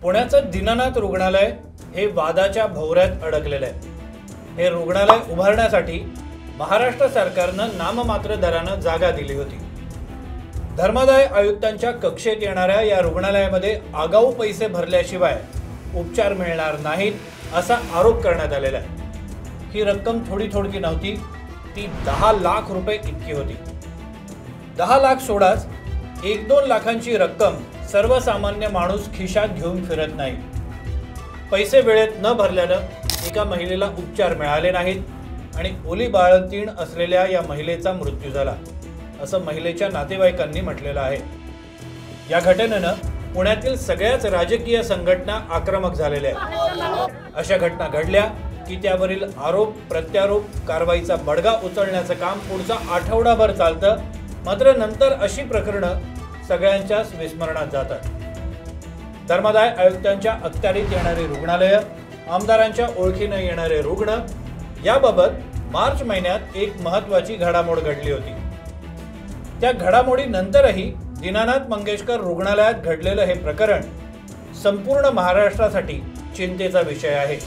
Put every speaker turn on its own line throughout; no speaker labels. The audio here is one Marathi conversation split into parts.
पुण्याचं दीनानाथ रुग्णालय हे वादाच्या भोवऱ्यात अडकलेलं आहे। हे रुग्णालय उभारण्यासाठी महाराष्ट्र सरकारनं नाममात्र दरानं जागा दिली होती। धर्मादाय आयुक्तांच्या कक्षेत येणाऱ्या या रुग्णालयामध्ये आगाऊ पैसे भरल्याशिवाय उपचार मिळणार नाहीत असा आरोप करण्यात आलेला आहे। ही रक्कम थोडी नव्हती, ती 10 लाख रुपये इतकी होती। 10 लाख सोडाच 1-2 लाखांची रक्कम सर्वसामान्य माणूस खिशात घेऊन फिरत नाही। पैसे वेळेत न भरल्यानं एका महिलेला उपचार मिळाले नाहीत आणि ओली बाळंतीण असलेल्या या महिलेचा मृत्यू झाला, असं महिलेच्या नातेवाईकांनी म्हटलेलं आहे। या घटनेनं पुण्यातील सगळ्याच राजकीय संघटना आक्रमक झालेल्या आहेत। अशा घटना घडल्या की त्यावरील आरोप प्रत्यारोप कारवाईचा बडगा उचलण्याचं काम पुढचा आठवडाभर चालतं, मात्र नंतर अशी प्रकरणं सगळ्यांच्याच विस्मरणात जातात। धर्मादाय आयुक्तांच्या अखत्यारीत येणारी रुग्णालय, आमदारांच्या ओळखीनं येणारे रुग्ण, याबाबत मार्च महिन्यात एक महत्त्वाची घडामोड घडली होती। त्या घडामोडीनंतरही दीनानाथ मंगेशकर रुग्णालयात घडलेलं हे प्रकरण संपूर्ण महाराष्ट्रासाठी चिंतेचा विषय आहे।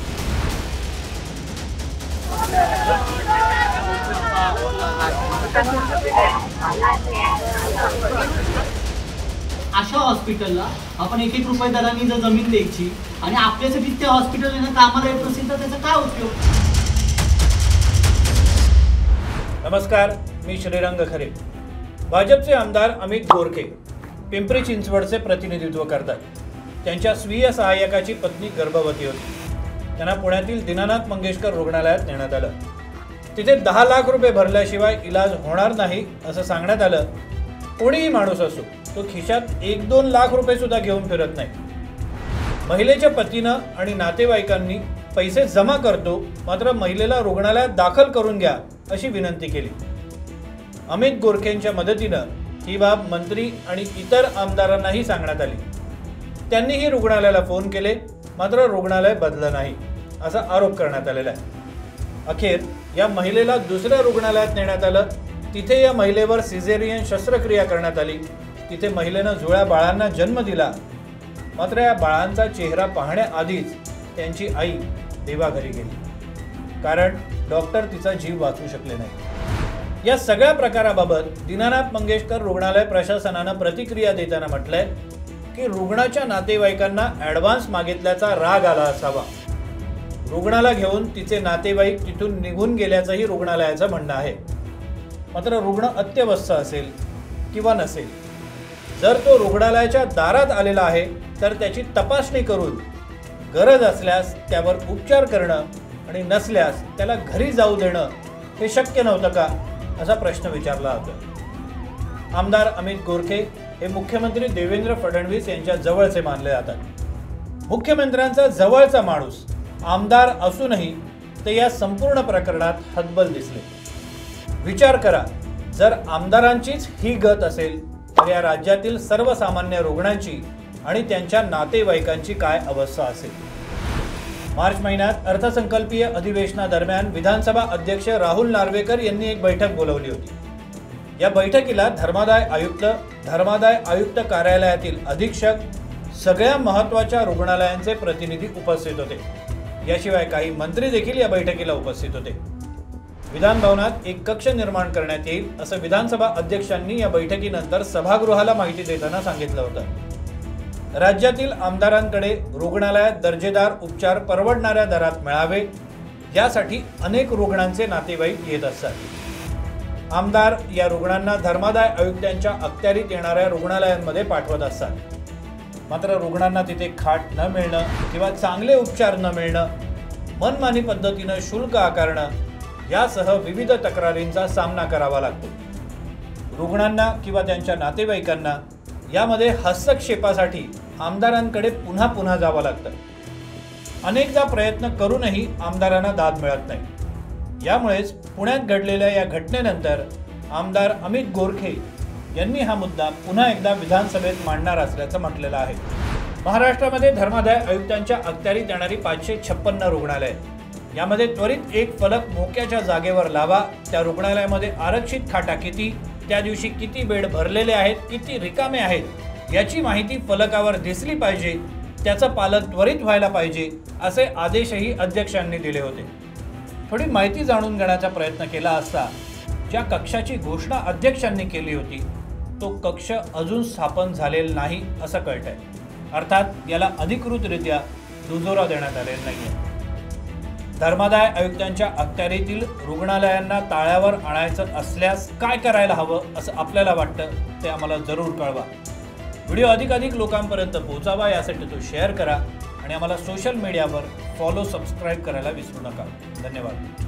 अशा हॉस्पिटलला आपण 1-1 रुपये दराने जर जमीन द्यायची आणि आपल्यासाठी त्या हॉस्पिटलला कामाला येत नसेल तर त्याचा काय उपयोग?
नमस्कार, मी श्रीरंग खरे। भाजपचे आमदार अमित गोरखे पिंपरी चिंचवडचे प्रतिनिधित्व करतात। त्यांच्या स्वीय सहाय्यकाची पत्नी गर्भवती होती। त्यांना पुण्यातील दीनानाथ मंगेशकर रुग्णालयात नेण्यात आलं। तिथे 10 लाख रुपये भरल्याशिवाय इलाज होणार नाही असं सांगण्यात आलं। कोणीही माणूस असो, तो खिशात 1-2 लाख रुपये सुद्धा घेऊन फिरत नाही। महिलेच्या पतीनं आणि नातेवाईकांनी पैसे जमा करतो, मात्र महिलेला रुग्णालयात दाखल करून घ्या अशी विनंती केली। अमित गोरखेंच्या मदतीनं ही बाब मंत्री आणि इतर आमदारांनाही सांगण्यात आली। त्यांनीही रुग्णालयाला फोन केले, मात्र रुग्णालय बदललं नाही असा आरोप करण्यात आलेला आहे। अखेर या महिलेला दुसऱ्या रुग्णालयात नेण्यात आलं। तिथे या महिलेवर सिझेरियन शस्त्रक्रिया करण्यात आली। तिथे महिलेनं जुळ्या बाळांना जन्म दिला, मात्र या बाळांचा चेहरा पाहण्याआधीच त्यांची आई देवाघरी गेली, कारण डॉक्टर तिचा जीव वाचवू शकले नाही। या सगळ्या प्रकाराबाबत दीनानाथ मंगेशकर रुग्णालय प्रशासनानं प्रतिक्रिया देताना म्हटलंय की रुग्णाच्या नातेवाईकांना ॲडव्हान्स मागितल्याचा राग आला असावा। रुग्णाला घेऊन तिचे नातेवाईक तिथून निघून गेल्याचंही रुग्णालयाचं म्हणणं आहे। मात्र रुग्ण अत्यवस्थ असेल किंवा नसेल, जर तो रुग्णालयाच्या दारात आलेला आहे तर त्याची तपासणी करून गरज असल्यास त्यावर उपचार करणं आणि नसल्यास त्याला घरी जाऊ देणं हे शक्य नव्हतं का, असा प्रश्न विचारला होता। आमदार अमित गोरखे हे मुख्यमंत्री देवेंद्र फडणवीस यांच्या जवळचे मानले जातात। मुख्यमंत्र्यांचा जवळचा माणूस आमदार असूनही ते या संपूर्ण प्रकरणात हतबल दिसले। विचार करा, जर आमदारांचीच ही गत असेल तर या राज्यातील सर्वसामान्य रुग्णांची आणि त्यांच्या नातेवाईकांची काय अवस्था असेल। मार्च महिन्यात अर्थसंकल्पीय अधिवेशनादरम्यान विधानसभा अध्यक्ष राहुल नार्वेकर यांनी एक बैठक बोलावली होती। या बैठकीला धर्मादाय आयुक्त कार्यालयातील अधीक्षक, सगळ्या महत्त्वाच्या रुग्णालयांचे प्रतिनिधी उपस्थित होते। याशिवाय काही मंत्री देखील या बैठकीला उपस्थित होते। विधान भवनात एक कक्ष निर्माण करण्यात येईल असं विधानसभा अध्यक्षांनी या बैठकीनंतर सभागृहाला माहिती देताना सांगितलं होतं। राज्यातील आमदारांकडे रुग्णालयात दर्जेदार उपचार परवडणाऱ्या दरात मिळावे यासाठी अनेक रुग्णांचे नातेवाईक येत असतात। आमदार या रुग्णांना धर्मादाय आयुक्तांच्या अखत्यारीत येणाऱ्या रुग्णालयांमध्ये पाठवत असतात। मात्र रुग्णांना तिथे खाट न मिळणं किंवा चांगले उपचार न मिळणं, मनमानी पद्धतीनं शुल्क आकारणं यासह विविध तक्रारींचा सामना करावा लागतो। रुग्णांना किंवा त्यांच्या नातेवाईकांना यामध्ये हस्तक्षेपासाठी आमदारांकडे पुन्हा जावं लागतं। अनेकदा प्रयत्न करूनही आमदारांना दाद मिळत नाही। यामुळेच पुण्यात घडलेल्या या घटनेनंतर आमदार अमित गोरखे यांनी हा मुद्दा पुन्हा एकदा विधानसभेत मांडणार असल्याचं म्हटलेलं आहे। महाराष्ट्रामध्ये धर्मादाय आयुक्तांच्या अखत्यारीत येणारी 556 रुग्णालय, यामध्ये त्वरित एक फलक मोक्याच्या जागेवर लावा। त्या रुग्णालयामध्ये आरक्षित खाटा किती, त्या दिवशी किती बेड भरलेले आहेत, किती रिकामे आहेत याची माहिती फलकावर दिसली पाहिजे। त्याचं पालन त्वरित व्हायला पाहिजे असे आदेशही अध्यक्षांनी दिले होते. थोडी माहिती जाणून घेण्याचा प्रयत्न केला असता ज्या कक्षाची घोषणा अध्यक्षांनी केली होती तो कक्ष अजून स्थापन झालेला नाही असं कळतंय. अर्थात याला अधिकृतरित्या दुजोरा देण्यात आलेला नाहीये. धर्मादाय आयुक्तांच्या अखत्यारीतील रुग्णालयांना ताळ्यावर आणायचं असल्यास काय करायला हवं असं आपल्याला वाटतं ते आम्हाला जरूर कळवा. व्हिडिओ अधिकाधिक लोकांपर्यंत पोहोचावा यासाठी तो शेअर करा आणि आम्हाला सोशल मीडियावर फॉलो सबस्क्राईब करायला विसरू नका. धन्यवाद.